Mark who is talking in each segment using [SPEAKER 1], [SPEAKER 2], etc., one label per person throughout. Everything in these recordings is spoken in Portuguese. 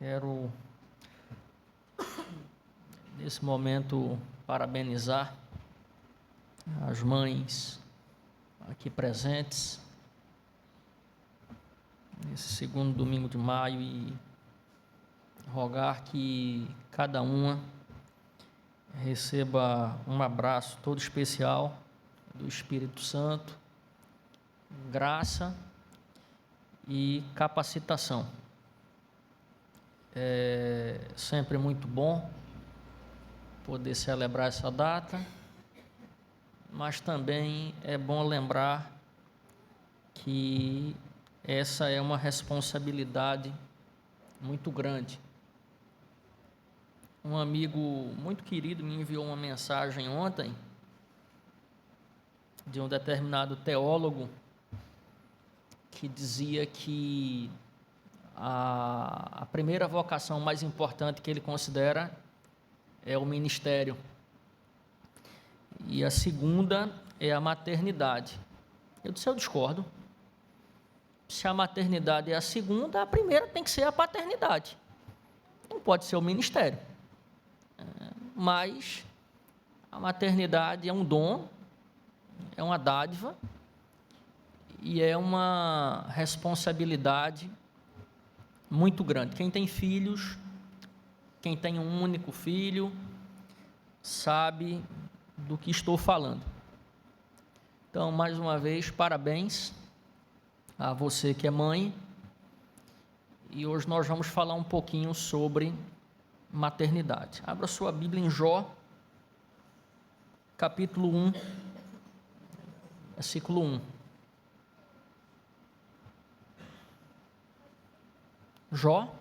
[SPEAKER 1] Quero, nesse momento, parabenizar as mães aqui presentes, nesse segundo domingo de maio, e rogar que cada uma receba um abraço todo especial do Espírito Santo, graça e capacitação. É sempre muito bom poder celebrar essa data, mas também é bom lembrar que essa é uma responsabilidade muito grande. Um amigo muito querido me enviou uma mensagem ontem de um determinado teólogo que dizia que a primeira vocação mais importante que ele considera é o ministério, e a segunda é a maternidade. Eu disse: eu discordo. Se a maternidade é a segunda, a primeira tem que ser a paternidade. Não pode ser o ministério. Mas a maternidade é um dom, é uma dádiva e é uma responsabilidade muito grande. Quem tem filhos, quem tem um único filho, sabe do que estou falando. Então, mais uma vez, parabéns a você que é mãe. E hoje nós vamos falar um pouquinho sobre maternidade. Abra sua Bíblia em Jó, capítulo 1, versículo 1. Jó,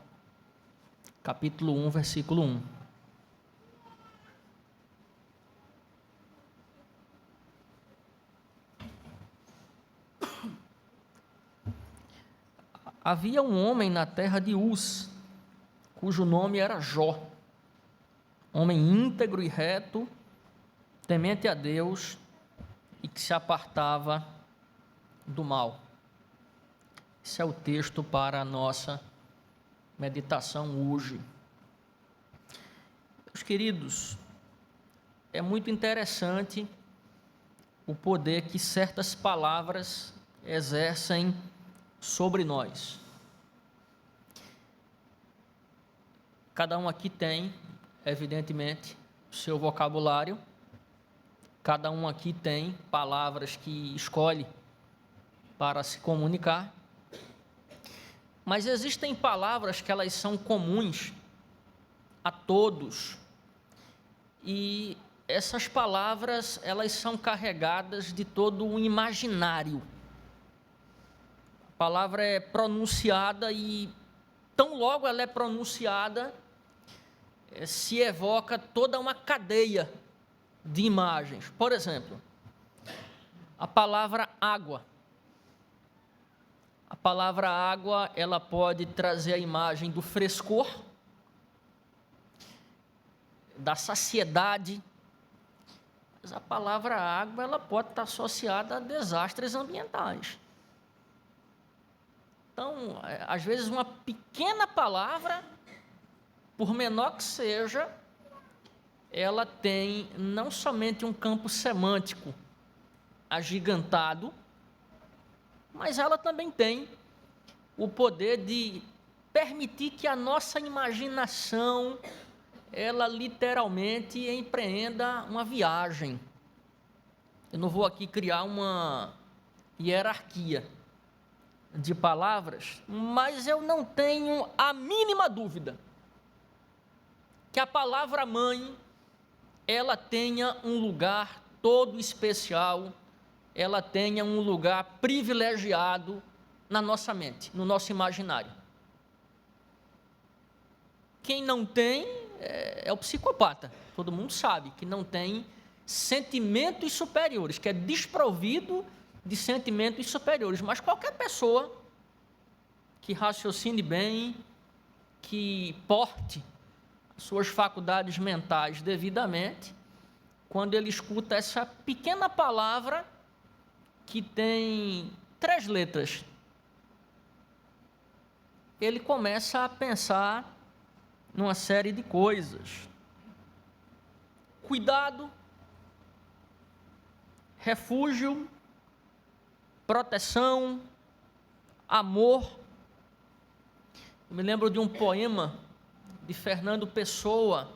[SPEAKER 1] capítulo 1, versículo 1. Havia um homem na terra de Uz, cujo nome era Jó, homem íntegro e reto, temente a Deus e que se apartava do mal. Esse é o texto para a nossa meditação hoje. Meus queridos, é muito interessante o poder que certas palavras exercem sobre nós. Cada um aqui tem, evidentemente, o seu vocabulário. Cada um aqui tem palavras que escolhe para se comunicar. Mas existem palavras que elas são comuns a todos. E essas palavras, elas são carregadas de todo um imaginário. A palavra é pronunciada e, tão logo ela é pronunciada, se evoca toda uma cadeia de imagens. Por exemplo, a palavra água. A palavra água, ela pode trazer a imagem do frescor, da saciedade, mas a palavra água, ela pode estar associada a desastres ambientais. Então, às vezes, uma pequena palavra, por menor que seja, ela tem não somente um campo semântico agigantado, mas ela também tem o poder de permitir que a nossa imaginação, ela literalmente empreenda uma viagem. Eu não vou aqui criar uma hierarquia de palavras, mas eu não tenho a mínima dúvida que a palavra mãe, ela tenha um lugar todo especial, ela tenha um lugar privilegiado na nossa mente, no nosso imaginário. Quem não tem é o psicopata. Todo mundo sabe que não tem sentimentos superiores, que é desprovido de sentimentos superiores. Mas qualquer pessoa que raciocine bem, que porte suas faculdades mentais devidamente, quando ele escuta essa pequena palavra que tem 3 letras, ele começa a pensar numa série de coisas. Cuidado, refúgio, proteção, amor. Eu me lembro de um poema de Fernando Pessoa,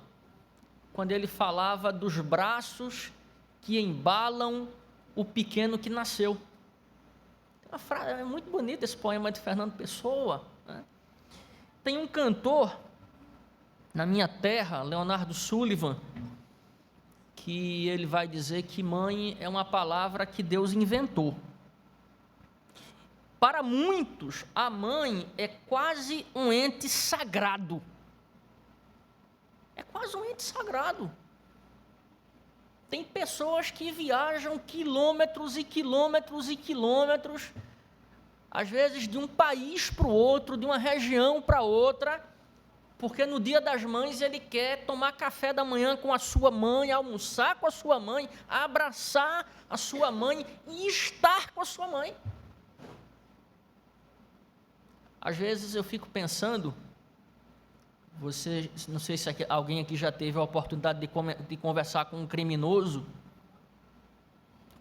[SPEAKER 1] quando ele falava dos braços que embalam o pequeno que nasceu. Uma frase, é muito bonito esse poema de Fernando Pessoa, né? Tem um cantor na minha terra, Leonardo Sullivan, que ele vai dizer que mãe é uma palavra que Deus inventou. Para muitos, a mãe é quase um ente sagrado. É quase um ente sagrado. Tem pessoas que viajam quilômetros e quilômetros e quilômetros, às vezes de um país para o outro, de uma região para outra, porque no Dia das Mães ele quer tomar café da manhã com a sua mãe, almoçar com a sua mãe, abraçar a sua mãe e estar com a sua mãe. Às vezes eu fico pensando, não sei se alguém aqui já teve a oportunidade de conversar com um criminoso.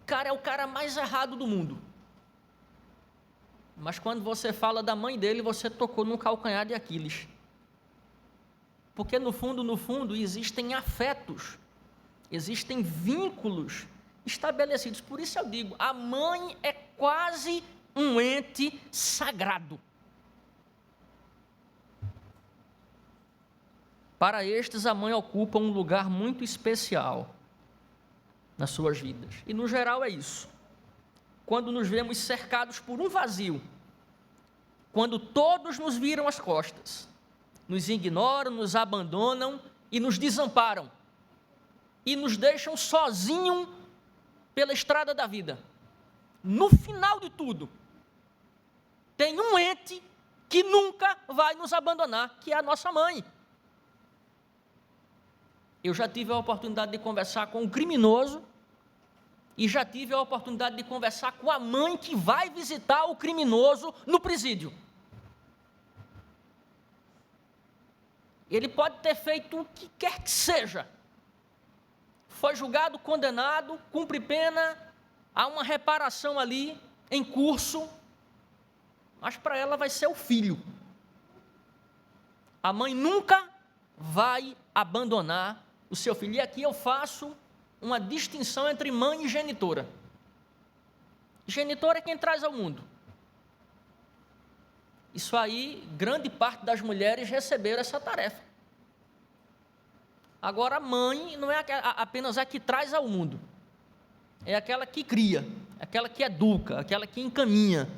[SPEAKER 1] O cara é o cara mais errado do mundo. Mas quando você fala da mãe dele, você tocou num calcanhar de Aquiles. Porque no fundo, existem afetos, existem vínculos estabelecidos. Por isso eu digo, a mãe é quase um ente sagrado. Para estes, a mãe ocupa um lugar muito especial nas suas vidas. E, no geral, é isso. Quando nos vemos cercados por um vazio, quando todos nos viram as costas, nos ignoram, nos abandonam e nos desamparam, e nos deixam sozinhos pela estrada da vida. No final de tudo, tem um ente que nunca vai nos abandonar, que é a nossa mãe. Eu já tive a oportunidade de conversar com um criminoso e já tive a oportunidade de conversar com a mãe que vai visitar o criminoso no presídio. Ele pode ter feito o que quer que seja. Foi julgado, condenado, cumpre pena, há uma reparação ali em curso, mas para ela vai ser o filho. A mãe nunca vai abandonar o seu filho. E aqui eu faço uma distinção entre mãe e genitora. Genitora é quem traz ao mundo. Isso aí, grande parte das mulheres receberam essa tarefa. Agora, a mãe não é apenas a que traz ao mundo. É aquela que cria, aquela que educa, aquela que encaminha,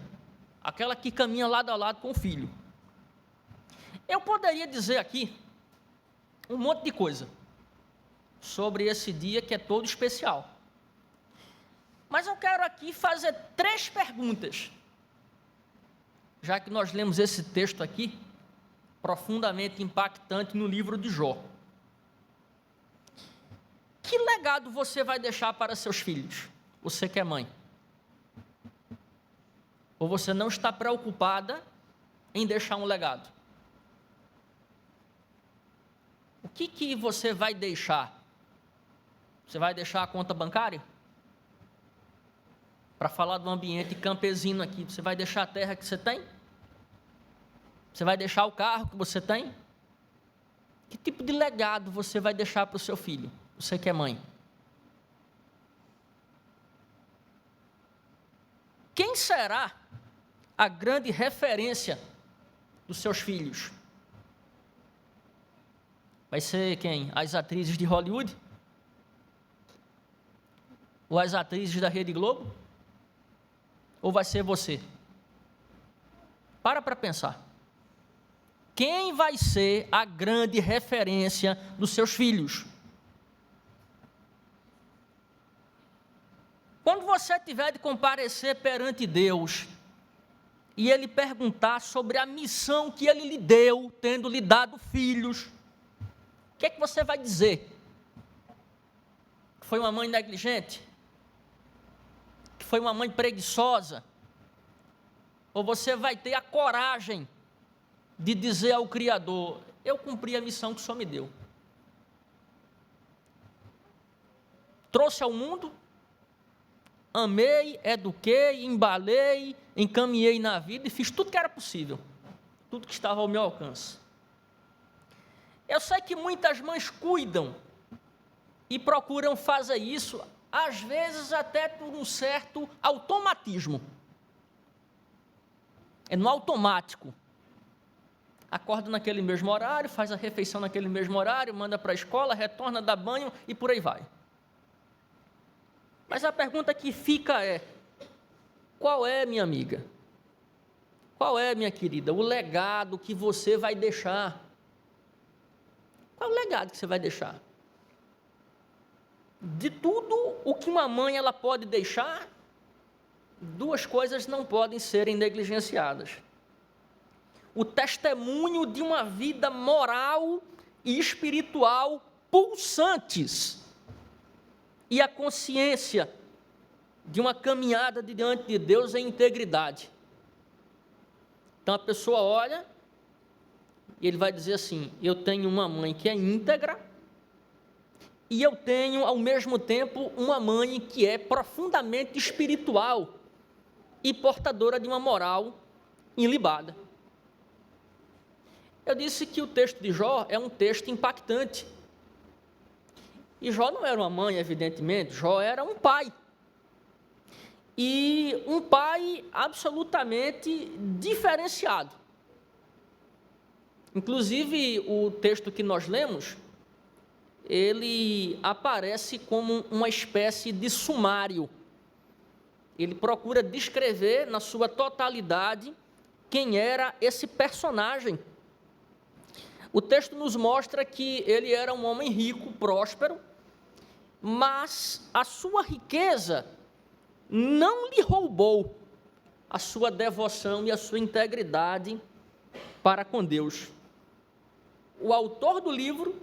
[SPEAKER 1] aquela que caminha lado a lado com o filho. Eu poderia dizer aqui um monte de coisa sobre esse dia que é todo especial. Mas eu quero aqui fazer 3 perguntas, já que nós lemos esse texto aqui, profundamente impactante no livro de Jó. Que legado você vai deixar para seus filhos? Você que é mãe. Ou você não está preocupada em deixar um legado? O que você vai deixar? Você vai deixar a conta bancária? Para falar do ambiente campesino aqui, você vai deixar a terra que você tem? Você vai deixar o carro que você tem? Que tipo de legado você vai deixar para o seu filho? Você que é mãe. Quem será a grande referência dos seus filhos? Vai ser quem? As atrizes de Hollywood? Ou as atrizes da Rede Globo? Ou vai ser você? Para pensar. Quem vai ser a grande referência dos seus filhos? Quando você tiver de comparecer perante Deus e Ele perguntar sobre a missão que Ele lhe deu, tendo lhe dado filhos, o que é que você vai dizer? Que foi uma mãe negligente? Que foi uma mãe preguiçosa? Ou você vai ter a coragem de dizer ao Criador: eu cumpri a missão que o Senhor me deu. Trouxe ao mundo, amei, eduquei, embalei, encaminhei na vida e fiz tudo que era possível, tudo que estava ao meu alcance. Eu sei que muitas mães cuidam e procuram fazer isso, às vezes até por um certo automatismo. É no automático. Acorda naquele mesmo horário, faz a refeição naquele mesmo horário, manda para a escola, retorna, dá banho e por aí vai. Mas a pergunta que fica é: qual é, minha amiga? Qual é, minha querida, o legado que você vai deixar? Qual é o legado que você vai deixar? De tudo o que uma mãe ela pode deixar, duas coisas não podem serem negligenciadas: o testemunho de uma vida moral e espiritual pulsantes, e a consciência de uma caminhada diante de Deus em integridade. Então a pessoa olha e ele vai dizer assim: eu tenho uma mãe que é íntegra e eu tenho ao mesmo tempo uma mãe que é profundamente espiritual e portadora de uma moral ilibada. Eu disse que o texto de Jó é um texto impactante. E Jó não era uma mãe, evidentemente, Jó era um pai. E um pai absolutamente diferenciado. Inclusive, o texto que nós lemos, ele aparece como uma espécie de sumário. Ele procura descrever na sua totalidade quem era esse personagem. O texto nos mostra que ele era um homem rico, próspero, mas a sua riqueza não lhe roubou a sua devoção e a sua integridade para com Deus. O autor do livro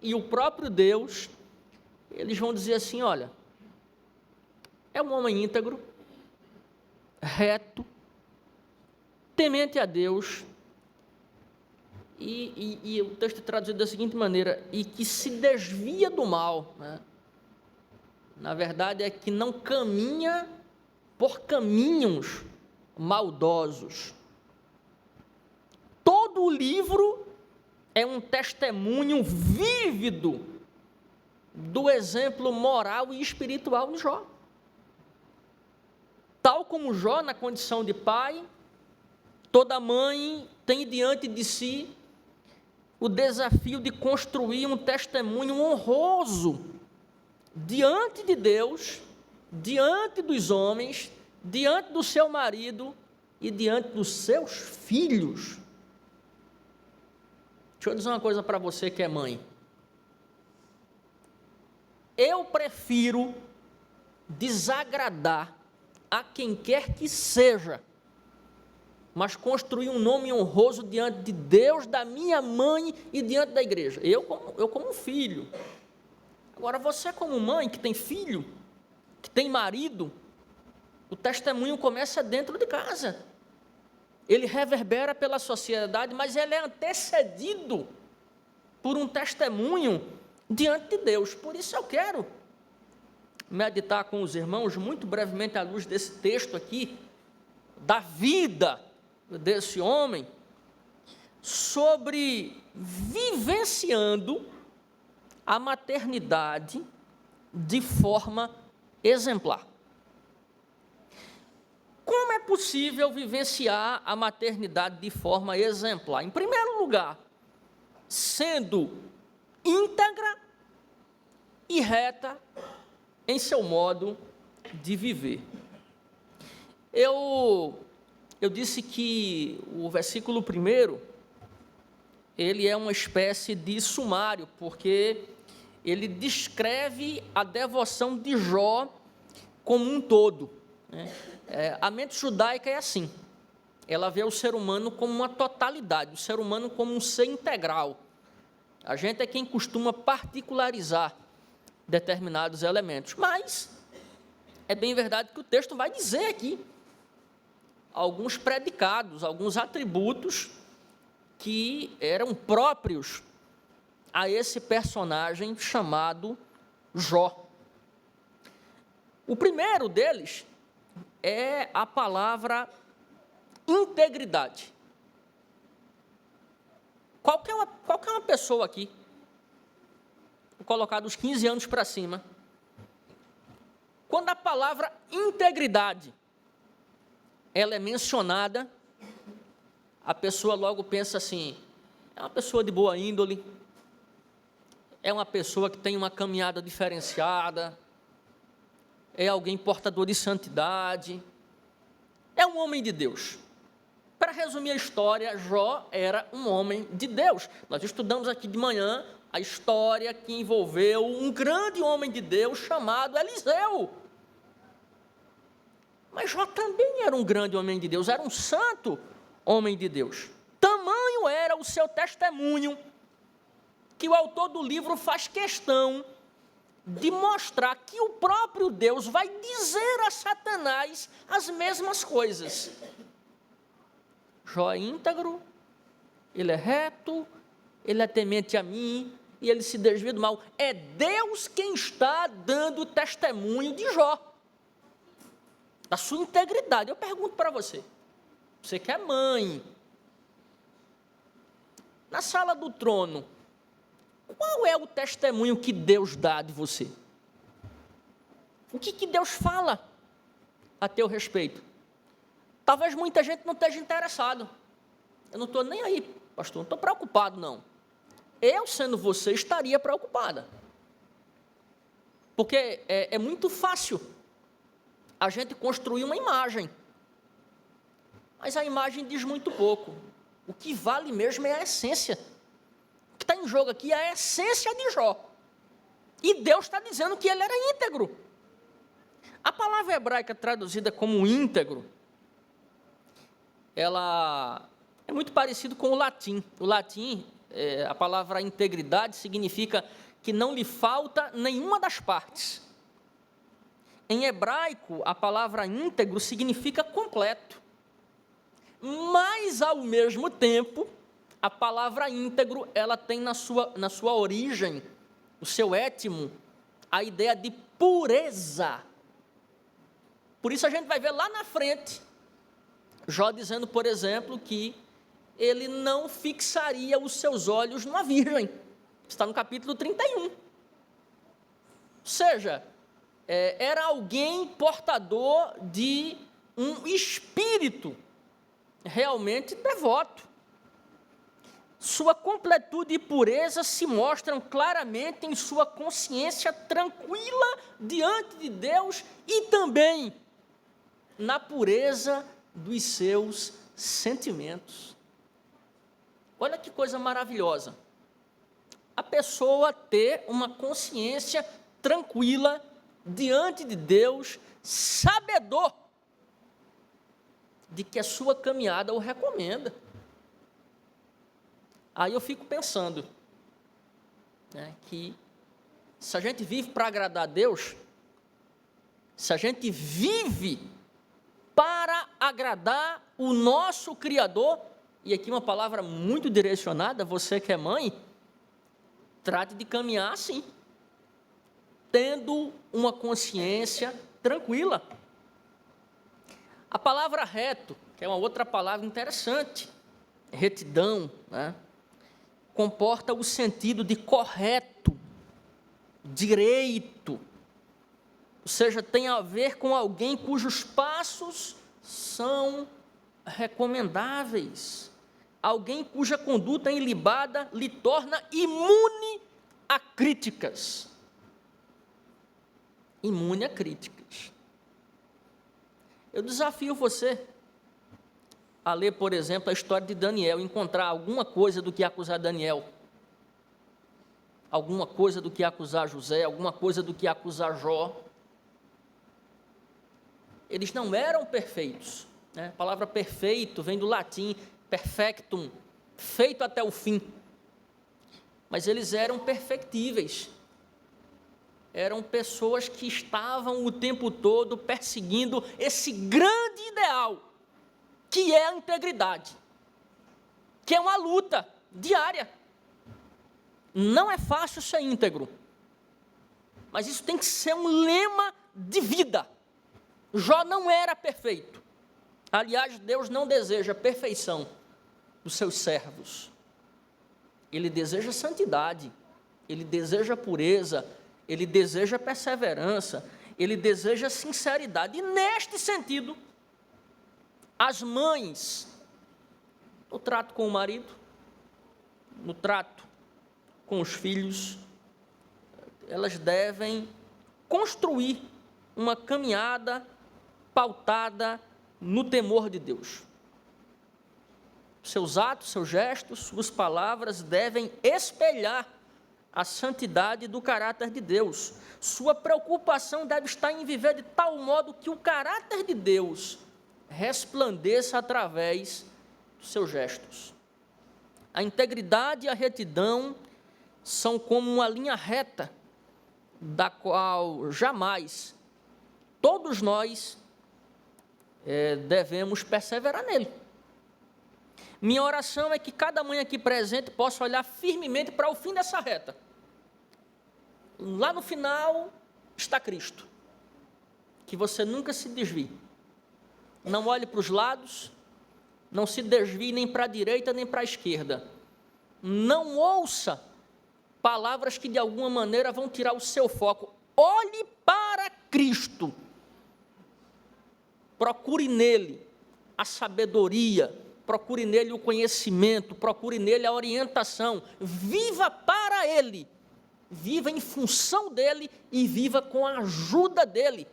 [SPEAKER 1] e o próprio Deus, eles vão dizer assim: olha, é um homem íntegro, reto, temente a Deus, e o texto é traduzido da seguinte maneira: e que se desvia do mal, né? Na verdade é que não caminha por caminhos maldosos. Todo o livro é um testemunho vívido do exemplo moral e espiritual de Jó. Tal como Jó, na condição de pai, toda mãe tem diante de si o desafio de construir um testemunho honroso diante de Deus, diante dos homens, diante do seu marido e diante dos seus filhos. Deixa eu dizer uma coisa para você que é mãe. Eu prefiro desagradar a quem quer que seja, mas construir um nome honroso diante de Deus, da minha mãe e diante da igreja. Eu como filho. Agora, você como mãe que tem filho, que tem marido, o testemunho começa dentro de casa. Ele reverbera pela sociedade, mas ele é antecedido por um testemunho diante de Deus. Por isso eu quero meditar com os irmãos, muito brevemente, à luz desse texto aqui, da vida desse homem, sobre vivenciando a maternidade de forma exemplar. Como é possível vivenciar a maternidade de forma exemplar? Em primeiro lugar, sendo íntegra e reta em seu modo de viver. Eu disse que o versículo 1, ele é uma espécie de sumário, porque ele descreve a devoção de Jó como um todo, né? A mente judaica é assim, ela vê o ser humano como uma totalidade, o ser humano como um ser integral. A gente é quem costuma particularizar determinados elementos, mas é bem verdade que o texto vai dizer aqui alguns predicados, alguns atributos que eram próprios a esse personagem chamado Jó. O primeiro deles é a palavra integridade. Qualquer uma pessoa aqui, vou colocar dos 15 anos para cima, quando a palavra integridade ela é mencionada, a pessoa logo pensa assim, é uma pessoa de boa índole, é uma pessoa que tem uma caminhada diferenciada, é alguém portador de santidade, é um homem de Deus. Para resumir a história, Jó era um homem de Deus. Nós estudamos aqui de manhã a história que envolveu um grande homem de Deus chamado Eliseu. Mas Jó também era um grande homem de Deus, era um santo homem de Deus. Tamanho era o seu testemunho, que o autor do livro faz questão de mostrar que o próprio Deus vai dizer a Satanás as mesmas coisas. Jó é íntegro, ele é reto, ele é temente a mim e ele se desvia do mal. É Deus quem está dando testemunho de Jó, da sua integridade. Eu pergunto para você, você que é mãe, na sala do trono, qual é o testemunho que Deus dá de você? O que Deus fala a teu respeito? Talvez muita gente não esteja interessado. Eu não estou nem aí, pastor, não estou preocupado, não. Eu, sendo você, estaria preocupada. Porque é muito fácil a gente construir uma imagem. Mas a imagem diz muito pouco. O que vale mesmo é a essência. O que está em jogo aqui é a essência de Jó. E Deus está dizendo que ele era íntegro. A palavra hebraica traduzida como íntegro, ela é muito parecido com o latim. O latim, a palavra integridade significa que não lhe falta nenhuma das partes. Em hebraico, a palavra íntegro significa completo. Mas, ao mesmo tempo, a palavra íntegro, ela tem na sua origem, o seu étimo, a ideia de pureza. Por isso a gente vai ver lá na frente, Jó dizendo, por exemplo, que ele não fixaria os seus olhos numa virgem. Está no capítulo 31. Ou seja, era alguém portador de um espírito realmente devoto. Sua completude e pureza se mostram claramente em sua consciência tranquila diante de Deus e também na pureza dos seus sentimentos. Olha que coisa maravilhosa. A pessoa ter uma consciência tranquila diante de Deus, sabedor de que a sua caminhada o recomenda. Aí eu fico pensando, que se a gente vive para agradar a Deus, se a gente vive para agradar o nosso Criador, e aqui uma palavra muito direcionada, você que é mãe, trate de caminhar assim, tendo uma consciência tranquila. A palavra reto, que é uma outra palavra interessante, retidão, comporta o sentido de correto, direito, ou seja, tem a ver com alguém cujos passos são recomendáveis, alguém cuja conduta ilibada lhe torna imune a críticas. Imune a críticas. Eu desafio você a ler, por exemplo, a história de Daniel, encontrar alguma coisa do que acusar Daniel, alguma coisa do que acusar José, alguma coisa do que acusar Jó. Eles não eram perfeitos, A palavra perfeito vem do latim perfectum, feito até o fim, mas eles eram perfectíveis, eram pessoas que estavam o tempo todo perseguindo esse grande ideal, que é a integridade. que é uma luta diária. Não é fácil ser íntegro, mas isso tem que ser um lema de vida. Jó não era perfeito. Aliás, Deus não deseja perfeição dos seus servos. Ele deseja santidade, ele deseja pureza, ele deseja perseverança, ele deseja sinceridade. E neste sentido, as mães, no trato com o marido, no trato com os filhos, elas devem construir uma caminhada pautada no temor de Deus. Seus atos, seus gestos, suas palavras devem espelhar a santidade do caráter de Deus. Sua preocupação deve estar em viver de tal modo que o caráter de Deus resplandeça através dos seus gestos. A integridade e a retidão são como uma linha reta, da qual jamais todos nós devemos perseverar nele. Minha oração é que cada mãe aqui presente possa olhar firmemente para o fim dessa reta. Lá no final está Cristo. Que você nunca se desvie. Não olhe para os lados, não se desvie nem para a direita nem para a esquerda. Não ouça palavras que de alguma maneira vão tirar o seu foco. Olhe para Cristo. Procure nele a sabedoria, procure nele o conhecimento, procure nele a orientação. Viva para ele, viva em função dele e viva com a ajuda dele,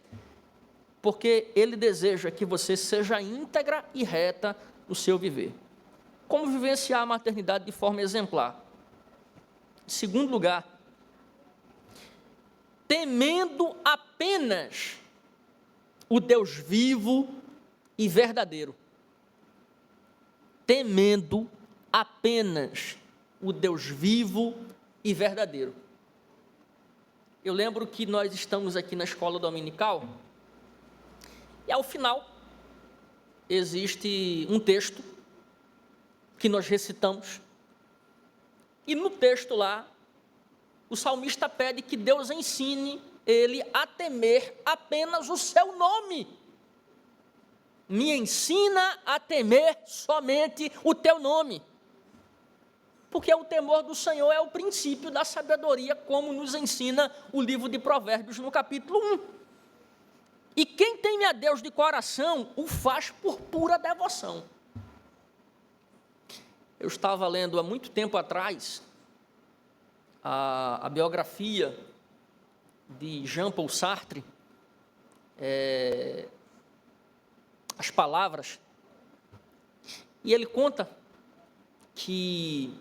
[SPEAKER 1] porque ele deseja que você seja íntegra e reta no seu viver. Como vivenciar a maternidade de forma exemplar? Em segundo lugar, temendo apenas o Deus vivo e verdadeiro. Temendo apenas o Deus vivo e verdadeiro. Eu lembro que nós estamos aqui na escola dominical e ao final existe um texto que nós recitamos e no texto lá o salmista pede que Deus ensine ele a temer apenas o seu nome. Me ensina a temer somente o teu nome. Porque o temor do Senhor é o princípio da sabedoria, como nos ensina o livro de Provérbios no capítulo 1. E quem teme a Deus de coração, o faz por pura devoção. Eu estava lendo há muito tempo atrás a biografia de Jean-Paul Sartre, as palavras, e ele conta que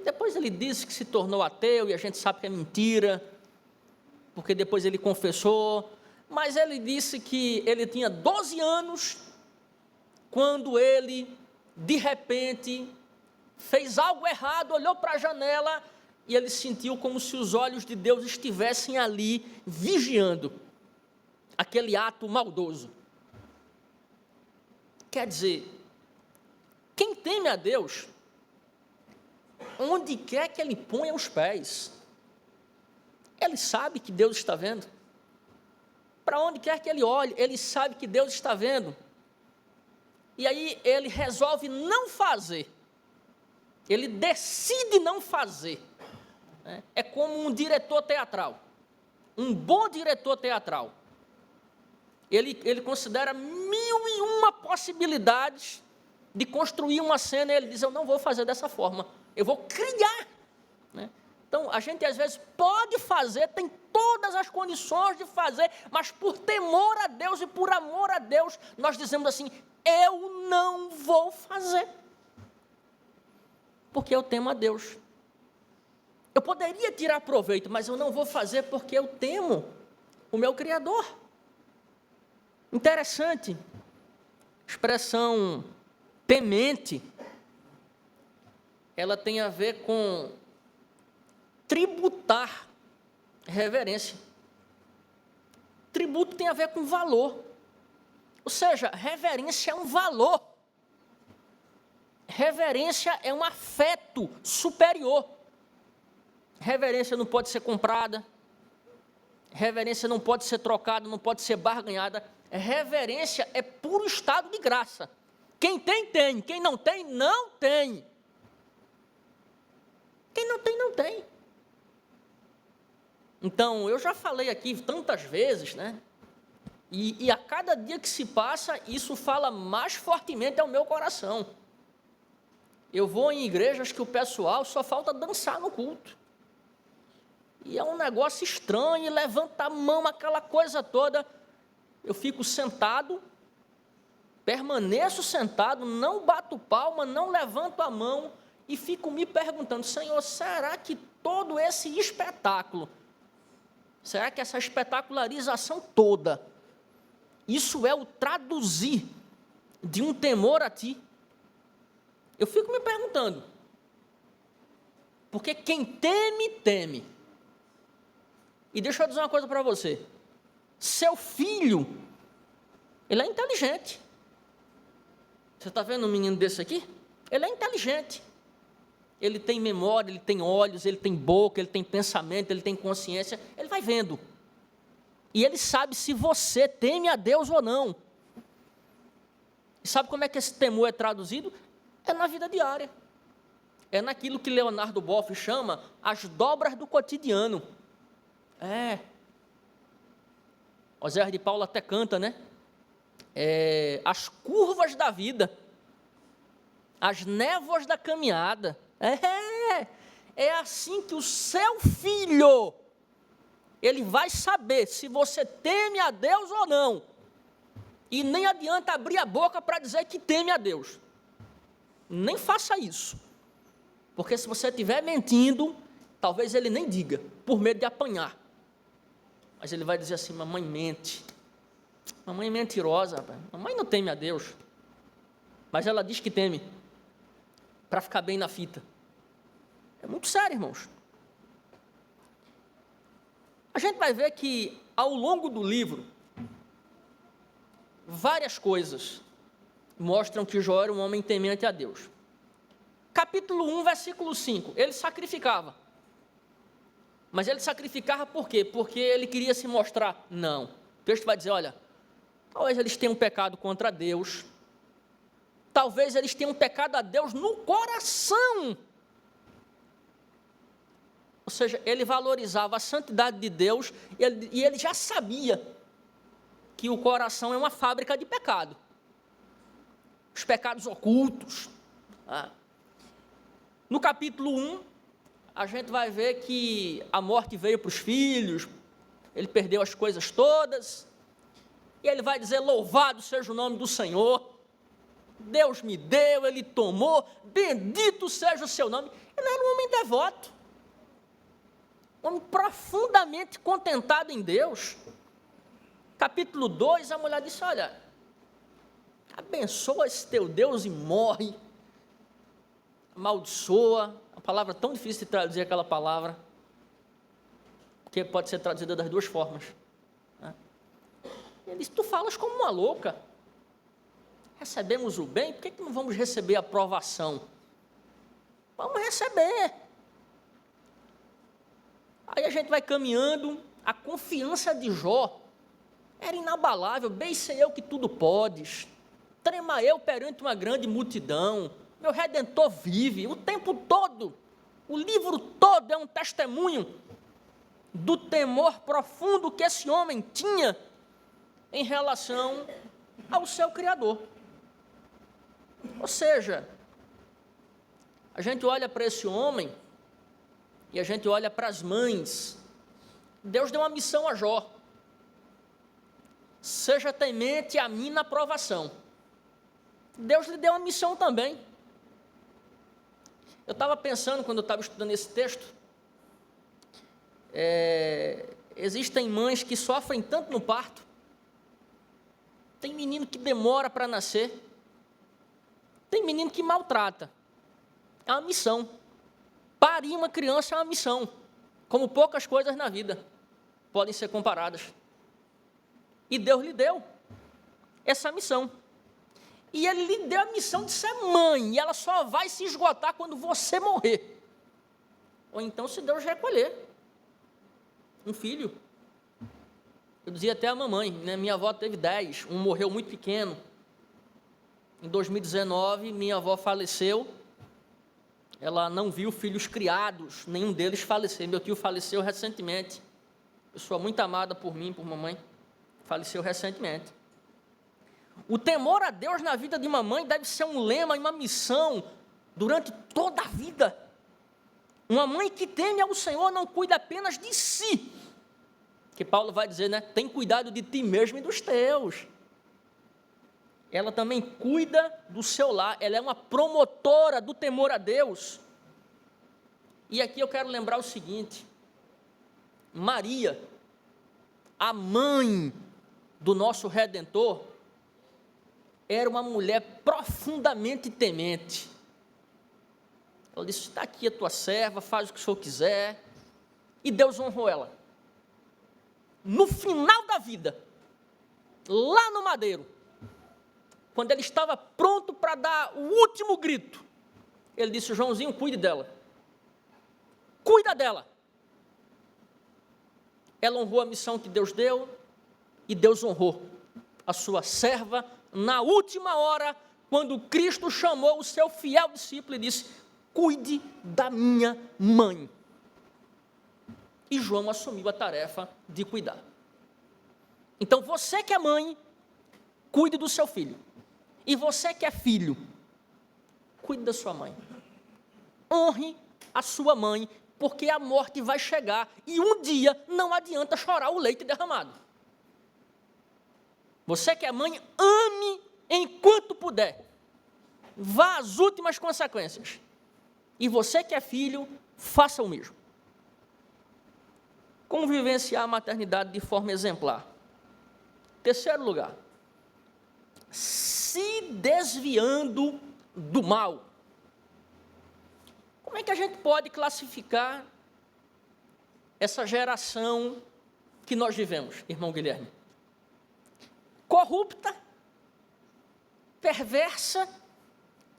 [SPEAKER 1] depois ele disse que se tornou ateu, e a gente sabe que é mentira, porque depois ele confessou, mas ele disse que ele tinha 12 anos, quando ele, de repente, fez algo errado, olhou para a janela, e ele sentiu como se os olhos de Deus estivessem ali, vigiando aquele ato maldoso. Quer dizer, quem teme a Deus, onde quer que ele ponha os pés, ele sabe que Deus está vendo. Para onde quer que ele olhe, ele sabe que Deus está vendo. E aí ele resolve não fazer. Ele decide não fazer. É como um diretor teatral. Um bom diretor teatral. Ele considera 1001 possibilidades de construir uma cena, e ele diz, eu não vou fazer dessa forma, eu vou criar. Então, a gente às vezes pode fazer, tem todas as condições de fazer, mas por temor a Deus e por amor a Deus, nós dizemos assim, eu não vou fazer, porque eu temo a Deus. Eu poderia tirar proveito, mas eu não vou fazer porque eu temo o meu Criador. Interessante, expressão temente, ela tem a ver com tributar reverência. Tributo tem a ver com valor. Ou seja, reverência é um valor. Reverência é um afeto superior. Reverência não pode ser comprada. Reverência não pode ser trocada, não pode ser barganhada. Reverência é puro estado de graça. Quem tem, tem. Quem não tem, não tem. Quem não tem, não tem. Então, eu já falei aqui tantas vezes, né? E a cada dia que se passa, isso fala mais fortemente ao meu coração. Eu vou em igrejas que o pessoal só falta dançar no culto. E é um negócio estranho, levanta a mão, aquela coisa toda. Eu fico sentado, permaneço sentado, não bato palma, não levanto a mão e fico me perguntando, Senhor, será que todo esse espetáculo, será que essa espetacularização toda, isso é o traduzir de um temor a Ti? Eu fico me perguntando, porque quem teme, teme. E deixa eu dizer uma coisa para você, seu filho, ele é inteligente. Você está vendo um menino desse aqui? Ele é inteligente. Ele tem memória, ele tem olhos, ele tem boca, ele tem pensamento, ele tem consciência, ele vai vendo. E ele sabe se você teme a Deus ou não. E sabe como é que esse temor é traduzido? É na vida diária. É naquilo que Leonardo Boff chama as dobras do cotidiano. Oséias de Paulo até canta, né? As curvas da vida, as névoas da caminhada. É assim que o seu filho, ele vai saber se você teme a Deus ou não. E nem adianta abrir a boca para dizer que teme a Deus. Nem faça isso. Porque se você estiver mentindo, talvez ele nem diga, por medo de apanhar. Mas ele vai dizer assim, mamãe mente. Mamãe é mentirosa, rapaz. Mamãe não teme a Deus. Mas ela diz que teme, para ficar bem na fita. É muito sério, irmãos. A gente vai ver que, ao longo do livro, várias coisas mostram que Jó era um homem temente a Deus. Capítulo 1, versículo 5, ele sacrificava. Mas ele sacrificava por quê? Porque ele queria se mostrar? Não. O texto vai dizer, olha, talvez eles tenham pecado contra Deus, talvez eles tenham pecado a Deus no coração. Ou seja, ele valorizava a santidade de Deus e ele já sabia que o coração é uma fábrica de pecado. Os pecados ocultos. No capítulo 1, a gente vai ver que a morte veio para os filhos, ele perdeu as coisas todas, e ele vai dizer, louvado seja o nome do Senhor, Deus me deu, Ele tomou, bendito seja o seu nome. Ele era um homem devoto, um homem profundamente contentado em Deus. Capítulo 2, a mulher disse, olha, abençoa esse teu Deus e morre, amaldiçoa, uma palavra tão difícil de traduzir aquela palavra, porque pode ser traduzida das duas formas. Ele disse, tu falas como uma louca, recebemos o bem, por que não vamos receber a aprovação? Vamos receber. Aí a gente vai caminhando, a confiança de Jó era inabalável, bem sei eu que tudo podes, trema eu perante uma grande multidão, meu Redentor vive, o tempo todo, o livro todo é um testemunho do temor profundo que esse homem tinha em relação ao seu Criador. Ou seja, a gente olha para esse homem e a gente olha para as mães. Deus deu uma missão a Jó. Seja temente a mim na provação. Deus lhe deu uma missão também. Eu estava pensando, quando eu estava estudando esse texto, existem mães que sofrem tanto no parto, tem menino que demora para nascer, tem menino que maltrata, é uma missão, parir uma criança é uma missão, como poucas coisas na vida podem ser comparadas, e Deus lhe deu essa missão. E ele lhe deu a missão de ser mãe, e ela só vai se esgotar quando você morrer. Ou então, se Deus recolher um filho. Eu dizia até a mamãe, né? Minha avó teve 10, um morreu muito pequeno. Em 2019, minha avó faleceu. Ela não viu filhos criados, nenhum deles falecer. Meu tio faleceu recentemente. Pessoa muito amada por mim, por mamãe, faleceu recentemente. O temor a Deus na vida de uma mãe deve ser um lema e uma missão durante toda a vida. Uma mãe que teme ao Senhor não cuida apenas de si, que Paulo vai dizer, né? Tem cuidado de ti mesmo e dos teus. Ela também cuida do seu lar, ela é uma promotora do temor a Deus. E aqui eu quero lembrar o seguinte: Maria, a mãe do nosso Redentor, era uma mulher profundamente temente. Ela disse: está aqui a tua serva, faz o que o Senhor quiser. E Deus honrou ela. No final da vida, lá no madeiro, quando ele estava pronto para dar o último grito, ele disse: Joãozinho, cuide dela. Cuida dela. Ela honrou a missão que Deus deu, e Deus honrou a sua serva na última hora, quando Cristo chamou o seu fiel discípulo e disse: cuide da minha mãe. E João assumiu a tarefa de cuidar. Então, você que é mãe, cuide do seu filho. E você que é filho, cuide da sua mãe. Honre a sua mãe, porque a morte vai chegar e um dia não adianta chorar o leite derramado. Você que é mãe, ame enquanto puder. Vá às últimas consequências. E você que é filho, faça o mesmo. Como vivenciar a maternidade de forma exemplar? Terceiro lugar, se desviando do mal. Como é que a gente pode classificar essa geração que nós vivemos, irmão Guilherme? Corrupta, perversa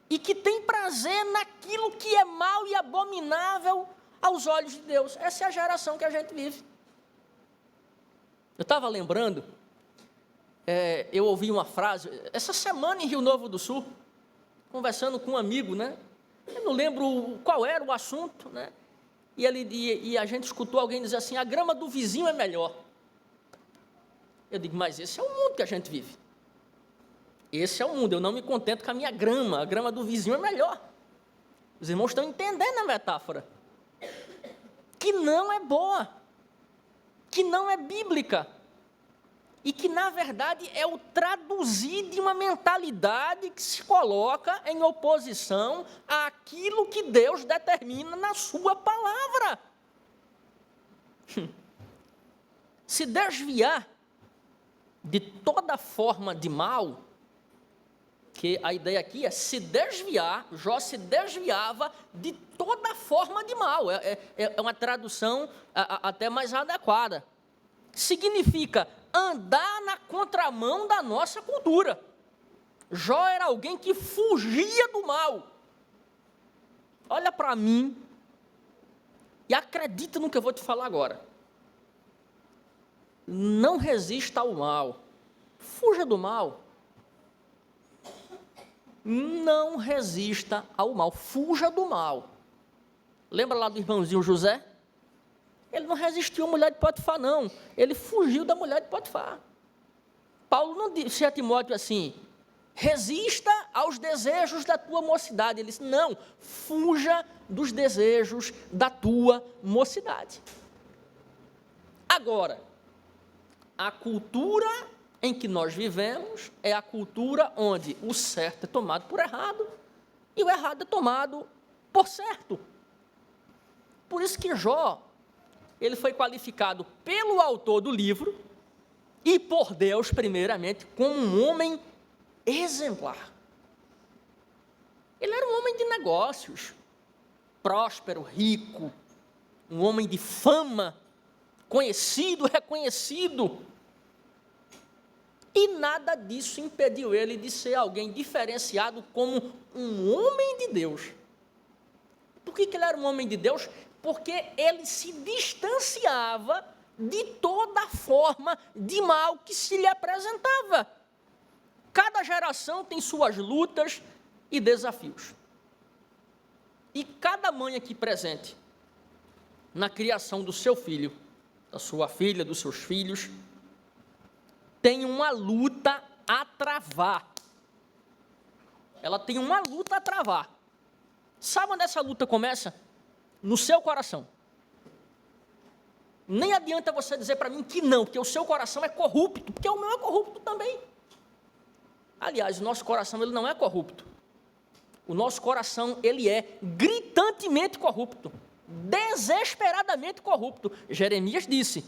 [SPEAKER 1] e que tem prazer naquilo que é mal e abominável aos olhos de Deus. Essa é a geração que a gente vive. Eu estava lembrando, eu ouvi uma frase, essa semana em Rio Novo do Sul, conversando com um amigo, né? Eu não lembro qual era o assunto, né? E a gente escutou alguém dizer assim: a grama do vizinho é melhor. Eu digo: mas esse é o mundo que a gente vive. Esse é o mundo, eu não me contento com a minha grama, a grama do vizinho é melhor. Os irmãos estão entendendo a metáfora. Que não é boa, que não é bíblica, e que, na verdade, é o traduzir de uma mentalidade que se coloca em oposição àquilo que Deus determina na sua palavra. Se desviar de toda forma de mal, que a ideia aqui é se desviar, Jó se desviava de toda forma de mal, é uma tradução até mais adequada. Significa andar na contramão da nossa cultura. Jó era alguém que fugia do mal. Olha para mim e acredita no que eu vou te falar agora. Não resista ao mal. Fuja do mal. Não resista ao mal. Fuja do mal. Lembra lá do irmãozinho José? Ele não resistiu à mulher de Potifar, não. Ele fugiu da mulher de Potifar. Paulo não disse a Timóteo assim: resista aos desejos da tua mocidade. Ele disse: não, fuja dos desejos da tua mocidade. Agora, a cultura em que nós vivemos é a cultura onde o certo é tomado por errado e o errado é tomado por certo. Por isso que Jó, ele foi qualificado pelo autor do livro e por Deus, primeiramente, como um homem exemplar. Ele era um homem de negócios, próspero, rico, um homem de fama, conhecido, reconhecido. E nada disso impediu ele de ser alguém diferenciado como um homem de Deus. Por que ele era um homem de Deus? Porque ele se distanciava de toda forma de mal que se lhe apresentava. Cada geração tem suas lutas e desafios. E cada mãe aqui presente, na criação do seu filho, da sua filha, dos seus filhos, tem uma luta a travar. Ela tem uma luta a travar. Sabe onde essa luta começa? No seu coração. Nem adianta você dizer para mim que não, porque o seu coração é corrupto, porque o meu é corrupto também. Aliás, o nosso coração ele não é corrupto. O nosso coração ele é gritantemente corrupto, desesperadamente corrupto. Jeremias disse,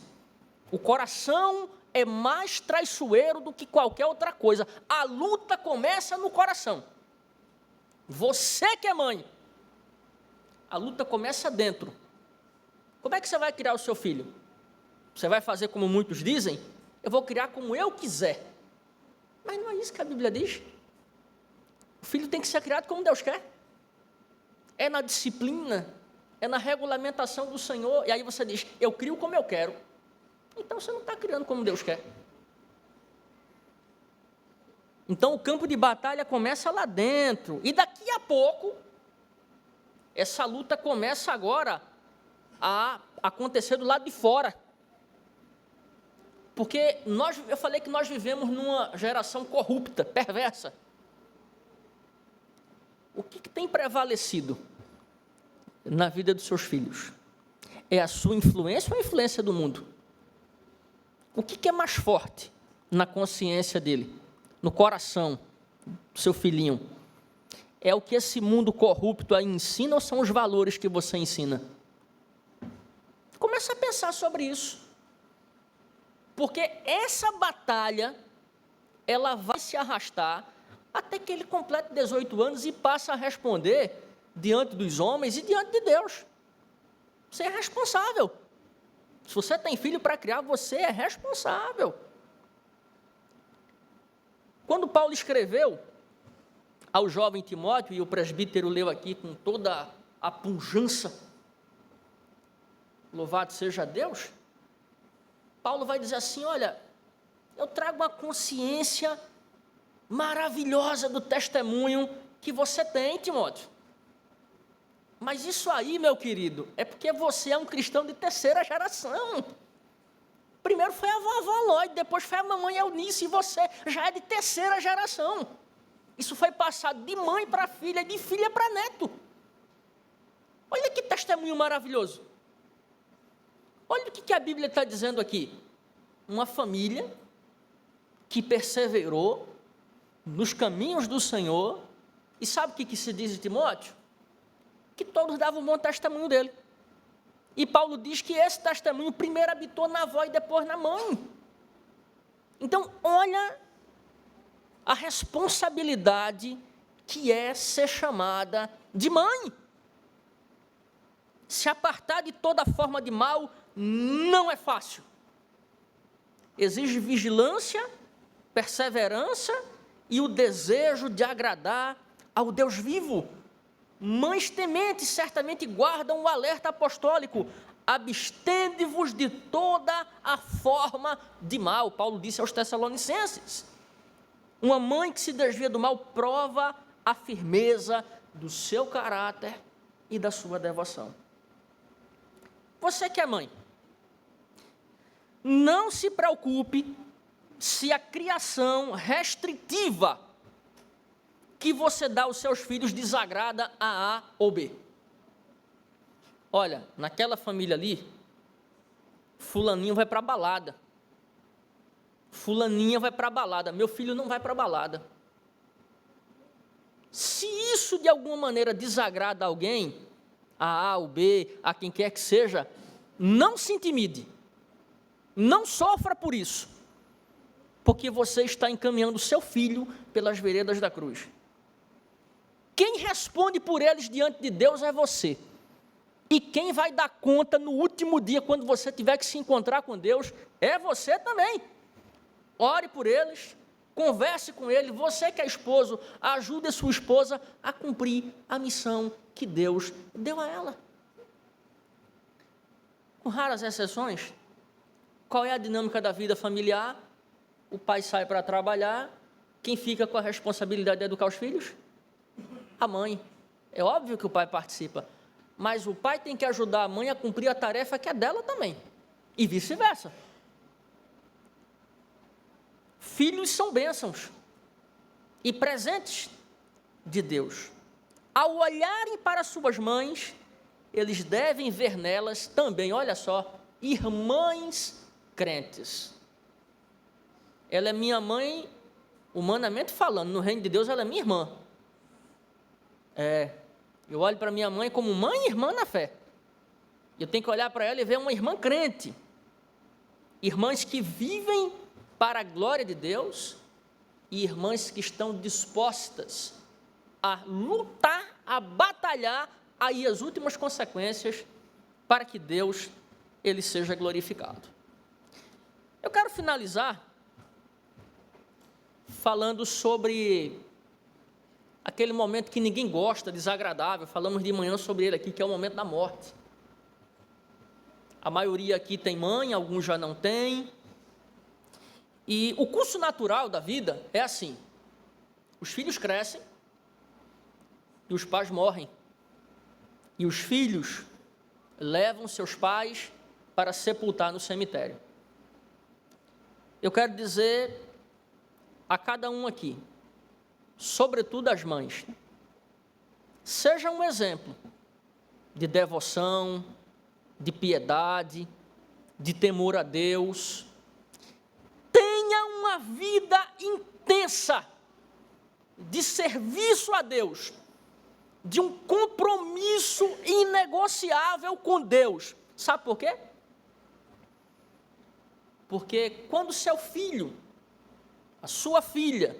[SPEAKER 1] o coração é mais traiçoeiro do que qualquer outra coisa. A luta começa no coração. Você que é mãe, a luta começa dentro. Como é que você vai criar o seu filho? Você vai fazer como muitos dizem? Eu vou criar como eu quiser. Mas não é isso que a Bíblia diz. O filho tem que ser criado como Deus quer. É na disciplina, é na regulamentação do Senhor. E aí você diz, eu crio como eu quero. Então você não está criando como Deus quer. Então o campo de batalha começa lá dentro. E daqui a pouco, essa luta começa agora a acontecer do lado de fora. Porque eu falei que nós vivemos numa geração corrupta, perversa. O que tem prevalecido na vida dos seus filhos? É a sua influência ou a influência do mundo? O que é mais forte na consciência dele, no coração do seu filhinho? É o que esse mundo corrupto aí ensina ou são os valores que você ensina? Começa a pensar sobre isso. Porque essa batalha, ela vai se arrastar até que ele complete 18 anos e passe a responder diante dos homens e diante de Deus. Você é responsável. Se você tem filho para criar, você é responsável. Quando Paulo escreveu ao jovem Timóteo, e o presbítero leu aqui com toda a pujança, louvado seja Deus, Paulo vai dizer assim, olha, eu trago uma consciência maravilhosa do testemunho que você tem, Timóteo. Mas isso aí, meu querido, é porque você é um cristão de terceira geração. Primeiro foi a vovó Lloyd, depois foi a mamãe Eunice, e você já é de terceira geração. Isso foi passado de mãe para filha e de filha para neto. Olha que testemunho maravilhoso. Olha o que a Bíblia está dizendo aqui. Uma família que perseverou nos caminhos do Senhor, e sabe o que se diz de Timóteo? Que todos davam um bom testemunho dele. E Paulo diz que esse testemunho primeiro habitou na avó e depois na mãe. Então, olha a responsabilidade que é ser chamada de mãe. Se apartar de toda forma de mal não é fácil. Exige vigilância, perseverança e o desejo de agradar ao Deus vivo. Mães tementes certamente guardam o alerta apostólico: abstende-vos de toda a forma de mal. Paulo disse aos Tessalonicenses. Uma mãe que se desvia do mal prova a firmeza do seu caráter e da sua devoção. Você que é mãe, não se preocupe se a criação restritiva que você dá aos seus filhos desagrada a ou B. Olha, naquela família ali, fulaninho vai para a balada. Fulaninha vai para a balada. Meu filho não vai para a balada. Se isso de alguma maneira desagrada alguém, a A ou B, a quem quer que seja, não se intimide. Não sofra por isso. Porque você está encaminhando seu filho pelas veredas da cruz. Quem responde por eles diante de Deus é você. E quem vai dar conta no último dia, quando você tiver que se encontrar com Deus, é você também. ore por eles, converse com ele. Você que é esposo, ajude a sua esposa a cumprir a missão que Deus deu a ela. Com raras exceções, qual é a dinâmica da vida familiar? O pai sai para trabalhar, quem fica com a responsabilidade de educar os filhos? A mãe. É óbvio que o pai participa, mas o pai tem que ajudar a mãe a cumprir a tarefa que é dela também, e vice-versa. Filhos são bênçãos e presentes de Deus. Ao olharem para suas mães, eles devem ver nelas também, olha só, irmãs crentes. Ela é minha mãe, humanamente falando, no reino de Deus ela é minha irmã. Eu olho para minha mãe como mãe e irmã na fé. Eu tenho que olhar para ela e ver uma irmã crente. Irmãs que vivem para a glória de Deus e irmãs que estão dispostas a lutar, a batalhar, aí as últimas consequências para que Deus, ele seja glorificado. Eu quero finalizar falando sobre aquele momento que ninguém gosta, desagradável. Falamos de manhã sobre ele aqui, que é o momento da morte. A maioria aqui tem mãe, alguns já não têm. E o curso natural da vida é assim: os filhos crescem e os pais morrem. E os filhos levam seus pais para sepultar no cemitério. Eu quero dizer a cada um aqui, sobretudo as mães, seja um exemplo de devoção, de piedade, de temor a Deus. Tenha uma vida intensa de serviço a Deus, de um compromisso inegociável com Deus. Sabe por quê? Porque quando seu filho, a sua filha,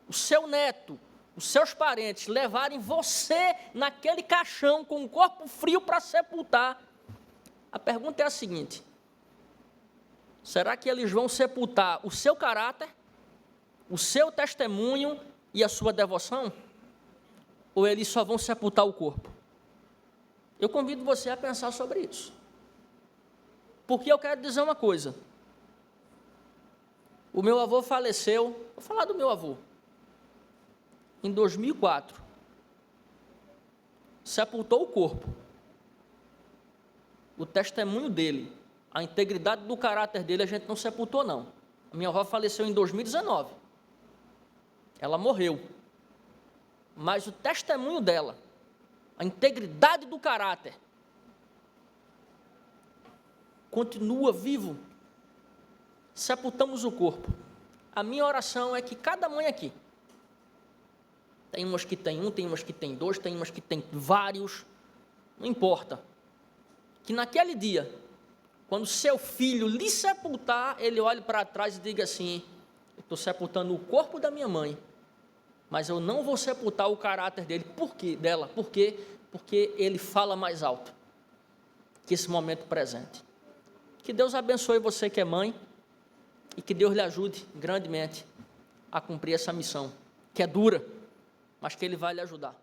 [SPEAKER 1] o seu neto, os seus parentes levarem você naquele caixão com o corpo frio para sepultar, a pergunta é a seguinte: será que eles vão sepultar o seu caráter, o seu testemunho e a sua devoção? Ou eles só vão sepultar o corpo? Eu convido você a pensar sobre isso. Porque eu quero dizer uma coisa. O meu avô faleceu, vou falar do meu avô, em 2004. Sepultou o corpo. O testemunho dele, a integridade do caráter dele, a gente não sepultou, não. A minha avó faleceu em 2019. Ela morreu. Mas o testemunho dela, a integridade do caráter, continua vivo. Sepultamos o corpo. A minha oração é que cada mãe aqui, tem umas que tem um, tem umas que tem dois, tem umas que tem vários, não importa, que naquele dia, quando seu filho lhe sepultar, ele olhe para trás e diga assim: eu estou sepultando o corpo da minha mãe, mas eu não vou sepultar o caráter dele. Por quê? Dela. Por quê? Porque ele fala mais alto que esse momento presente. Que Deus abençoe você que é mãe e que Deus lhe ajude grandemente a cumprir essa missão, que é dura, mas que Ele vai lhe ajudar.